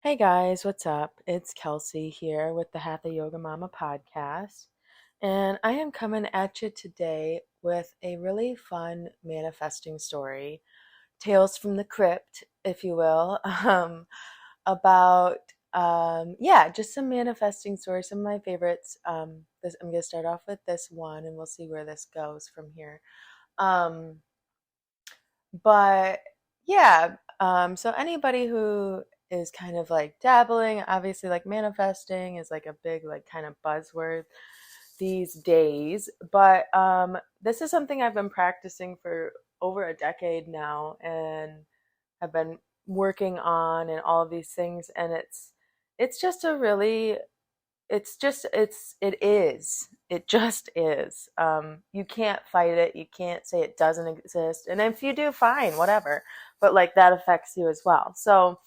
Hey guys, what's up? It's Kelsey here with the Hatha Yoga Mama podcast, and I am coming at you today with a really fun manifesting story, Tales from the Crypt, if you will, about just some manifesting stories, some of my favorites. I'm gonna start off with this one, and we'll see where this goes from here. Um, but so anybody who is kind of like dabbling, obviously like manifesting is like a big like kind of buzzword these days. But this is something I've been practicing for over a decade now and have been working on and all of these things, and it's just a really it just is. You can't fight it, you can't say it doesn't exist, and if you do, fine, whatever, but like that affects you as well. So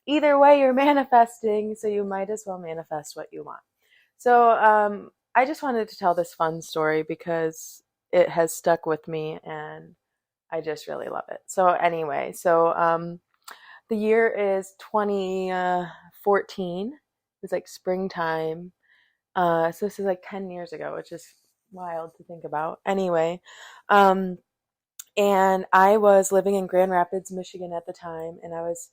either way, you're manifesting, so you might as well manifest what you want. So I just wanted to tell this fun story because it has stuck with me and I just really love it. So anyway, the year is 2014. It was like springtime. So this is like 10 years ago, which is wild to think about. Anyway, um, and I was living in Grand Rapids, Michigan at the time, and I was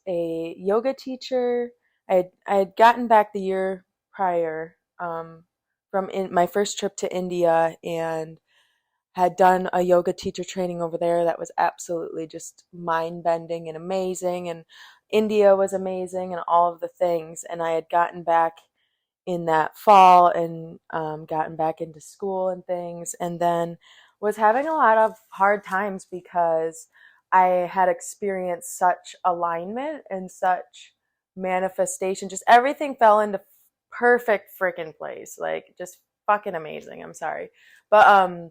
a yoga teacher. I had gotten back the year prior from my first trip to India and had done a yoga teacher training over there that was absolutely just mind bending and amazing. And India was amazing and all of the things. And I had gotten back in that fall and gotten back into school and things, and then was having a lot of hard times because I had experienced such alignment and such manifestation. Just everything fell into perfect freaking place. Like just fucking amazing. I'm sorry. But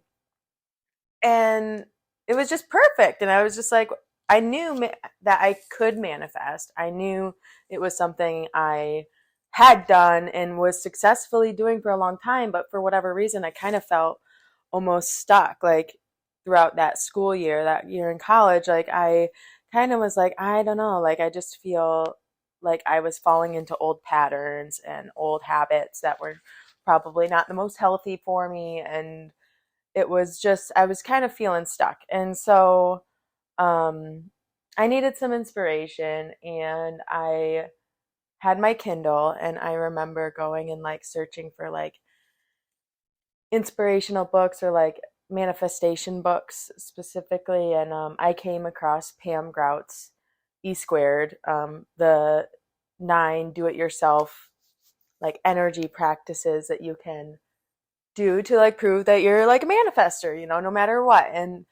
and it was just perfect, and I was just like, I knew that I could manifest. I knew it was something I had done and was successfully doing for a long time, but for whatever reason I kind of felt almost stuck, like throughout that school year, that year in college. Like I kind of was like, I don't know, like I just feel like I was falling into old patterns and old habits that were probably not the most healthy for me, and it was just, I was kind of feeling stuck. And so um, I needed some inspiration, and I had my Kindle, and I remember going and like searching for like inspirational books or like manifestation books specifically. And I came across Pam Grout's E Squared, the 9 do it yourself like energy practices that you can do to like prove that you're like a manifester, no matter what. And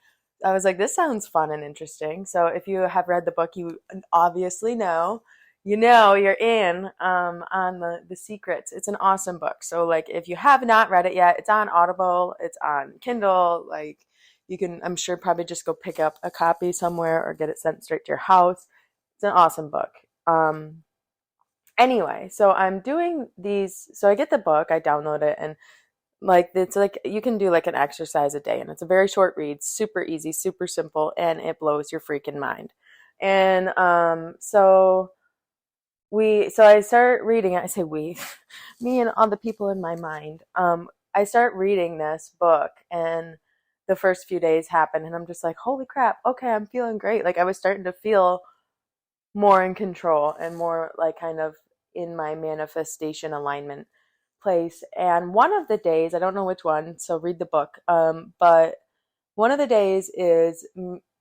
I was like, this sounds fun and interesting. So if you have read the book, you obviously know, you're in on the secrets. It's an awesome book. So like if you have not read it yet, it's on Audible, it's on Kindle. Like you can, I'm sure, probably just go pick up a copy somewhere or get it sent straight to your house. It's an awesome book. Anyway, so I'm doing these. So I get the book, I download it, and like it's like you can do like an exercise a day, and it's a very short read, super easy, super simple, and it blows your freaking mind. And so I start reading it. I say we, me and all the people in my mind. I start reading this book, and the first few days happen, and I'm just like, holy crap, okay, I'm feeling great. Like I was starting to feel more in control and more like kind of in my manifestation alignment place. And one of the days, I don't know which one, so read the book, but one of the days is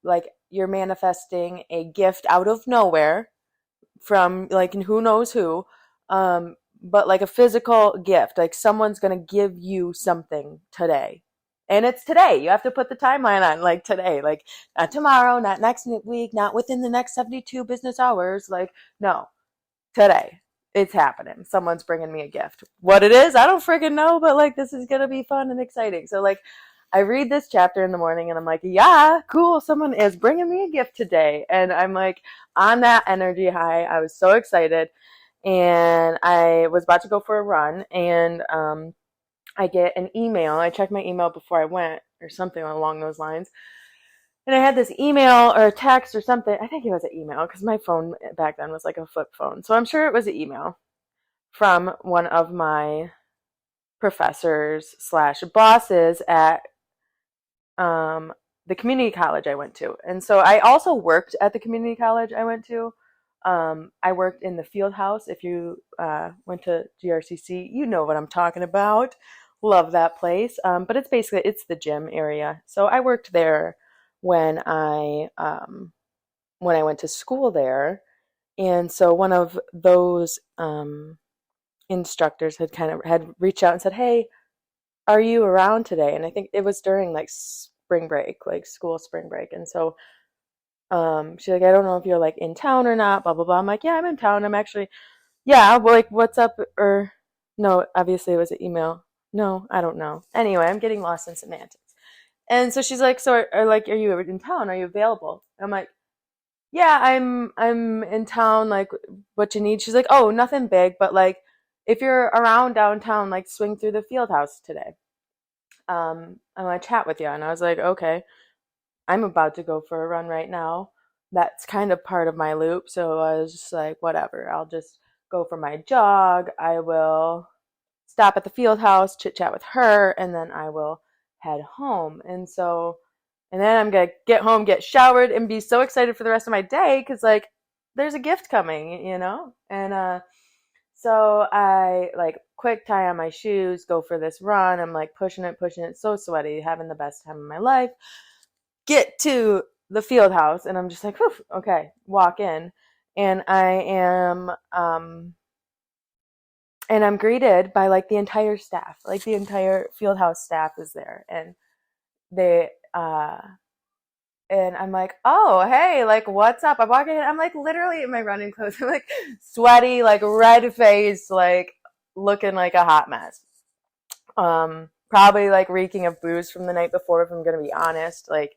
like you're manifesting a gift out of nowhere from like who knows who, but like a physical gift, like someone's gonna give you something today. And it's today. You have to put the timeline on, like today, like not tomorrow, not next week, not within the next 72 business hours. Like, no, today. It's happening. Someone's bringing me a gift. What it is, I don't freaking know, but like this is gonna be fun and exciting. So like I read this chapter in the morning and I'm like, yeah, cool. Someone is bringing me a gift today. And I'm like on that energy high. I was so excited. And I was about to go for a run, and I get an email. I checked my email before I went or something along those lines. And I had this email or a text or something. I think it was an email because my phone back then was like a flip phone. So I'm sure it was an email from one of my professors slash bosses at the community college I went to. And so I also worked at the community college I went to. I worked in the field house. If you went to GRCC, you know what I'm talking about. Love that place. But it's basically it's the gym area. So I worked there when I went to school there. And so one of those instructors had reached out and said, "Hey, are you around today?" And I think it was during like spring break, like school spring break. And so she's like, "I don't know if you're like in town or not, blah blah blah." I'm like, "Yeah, I'm in town. I'm actually, yeah, well, like what's up?" Or no, obviously it was an email. No, I don't know. Anyway, I'm getting lost in semantics. And so she's like, "So are you in town? Are you available?" I'm like, "Yeah, I'm in town, like what you need." She's like, "Oh, nothing big, but like if you're around downtown, like swing through the field house today. I want to chat with you." And I was like, "Okay." I'm about to go for a run right now. That's kind of part of my loop. So I was just like, whatever. I'll just go for my jog. I will stop at the field house, chit chat with her, and then I will head home. And then I'm going to get home, get showered, and be so excited for the rest of my day because, like, there's a gift coming, you know? So I, like, quick tie on my shoes, go for this run. I'm, like, pushing it, so sweaty, having the best time of my life. Get to the field house, and I'm just like, whew, okay, walk in. And I'm greeted by like the entire staff, like the entire field house staff is there. And they, and I'm like, "Oh, hey, like, what's up?" I'm walking in, I'm like literally in my running clothes. I'm like sweaty, like red face, like looking like a hot mess. Probably like reeking of booze from the night before, if I'm gonna be honest. Like,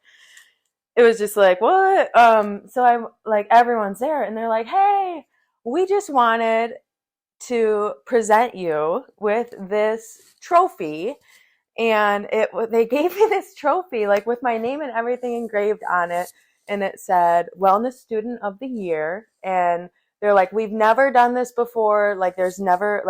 it was just like, what? So I'm like, everyone's there, and they're like, "Hey, we just wanted to present you with this trophy." And they gave me this trophy, like with my name and everything engraved on it. And it said Wellness Student of the Year. And they're like, "We've never done this before. Like, we've never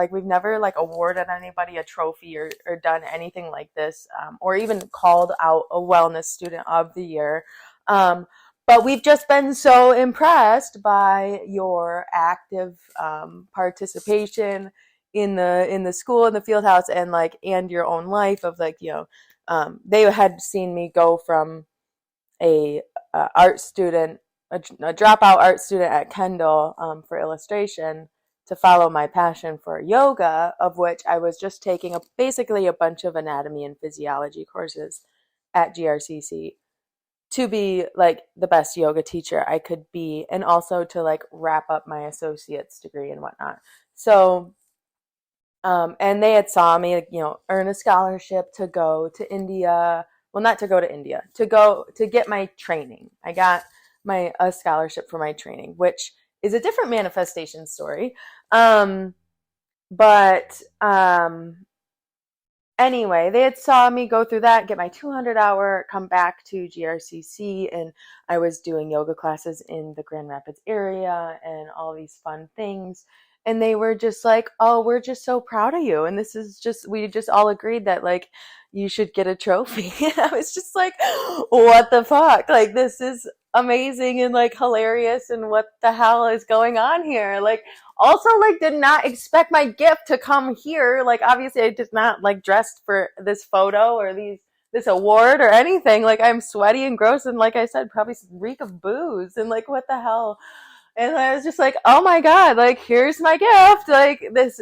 like awarded anybody a trophy or done anything like this, or even called out a Wellness Student of the Year. Um, but we've just been so impressed by your active participation in the school, in the field house, and like and your own life of like, they had seen me go from a art student, a dropout art student at Kendall for illustration, to follow my passion for yoga, of which I was just taking basically a bunch of anatomy and physiology courses at GRCC to be like the best yoga teacher I could be, and also to like wrap up my associate's degree and whatnot. So and they had saw me, earn a scholarship to go to India. Well, not to go to India, to go to get my training. I got a scholarship for my training, which is a different manifestation story. But anyway, they had saw me go through that, get my 200-hour, come back to GRCC, and I was doing yoga classes in the Grand Rapids area and all these fun things. And they were just like, "Oh, we're just so proud of you. And we just all agreed that like you should get a trophy." And I was just like, what the fuck? Like, this is amazing and like hilarious. And what the hell is going on here? Like, also, like, did not expect my gift to come here. Like, obviously I did not like dressed for this photo or this award or anything. Like, I'm sweaty and gross, and like I said, probably reek of booze, and like, what the hell? And I was just like, "Oh my God, like, here's my gift." Like, this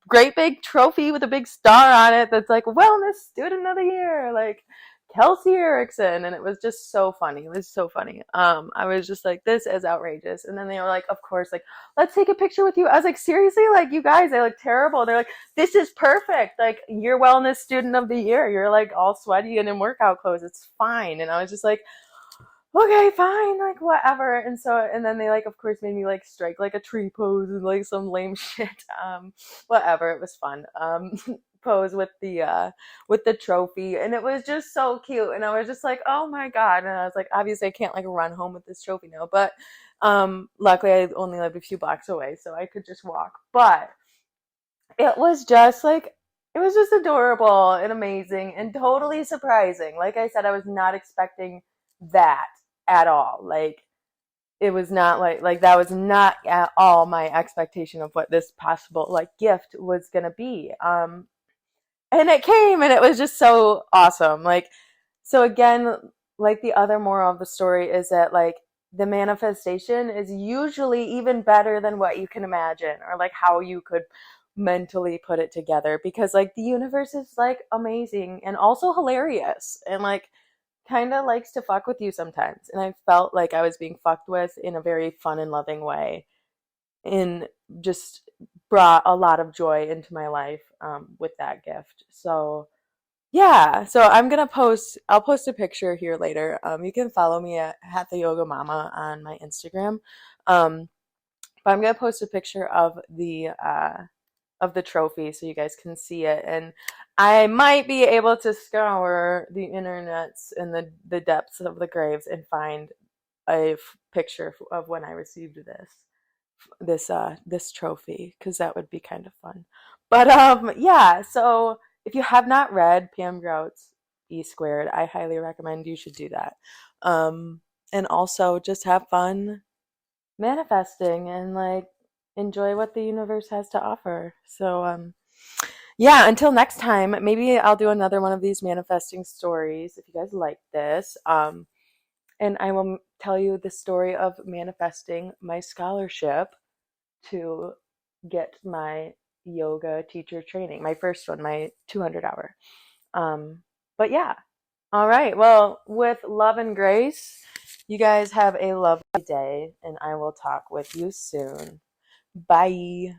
great big trophy with a big star on it that's like Wellness Student of the Year, like Kelsey Erickson. And it was just so funny. It was so funny. I was just like, this is outrageous. And then they were like, "Of course, like, let's take a picture with you." I was like, "Seriously? Like, you guys, I look terrible." They're like, "This is perfect. Like, you're Wellness Student of the Year. You're like all sweaty and in workout clothes. It's fine." And I was just like, "Okay, fine, like, whatever." And then they like, of course, made me like strike like a tree pose and like some lame shit. Whatever, it was fun. pose with the trophy, and it was just so cute. And I was just like, oh my god! And I was like, obviously, I can't like run home with this trophy now, but luckily, I only lived a few blocks away, so I could just walk. But it was just like it was just adorable and amazing and totally surprising. Like I said, I was not expecting that at all. Like it was not like that was not at all my expectation of what this possible like gift was gonna be. And it came and it was just so awesome. Like so again, like the other moral of the story is that like the manifestation is usually even better than what you can imagine or like how you could mentally put it together because like the universe is like amazing and also hilarious and like kind of likes to fuck with you sometimes. And I felt like I was being fucked with in a very fun and loving way and just brought a lot of joy into my life with that gift. So yeah, so I'll post a picture here later. You can follow me at Hatha Yoga Mama on my Instagram. Um, but I'm gonna post a picture of the trophy so you guys can see it. And I might be able to scour the internets and the depths of the graves and find a picture of when I received this trophy because that would be kind of fun. But yeah, so if you have not read Pam Grout's E Squared, I highly recommend you should do that. And also just have fun manifesting and like enjoy what the universe has to offer. So yeah, until next time, maybe I'll do another one of these manifesting stories if you guys like this. And I will tell you the story of manifesting my scholarship to get my yoga teacher training, my first one, my 200 hour. But yeah, all right. Well, with love and grace, you guys have a lovely day, and I will talk with you soon. Bye.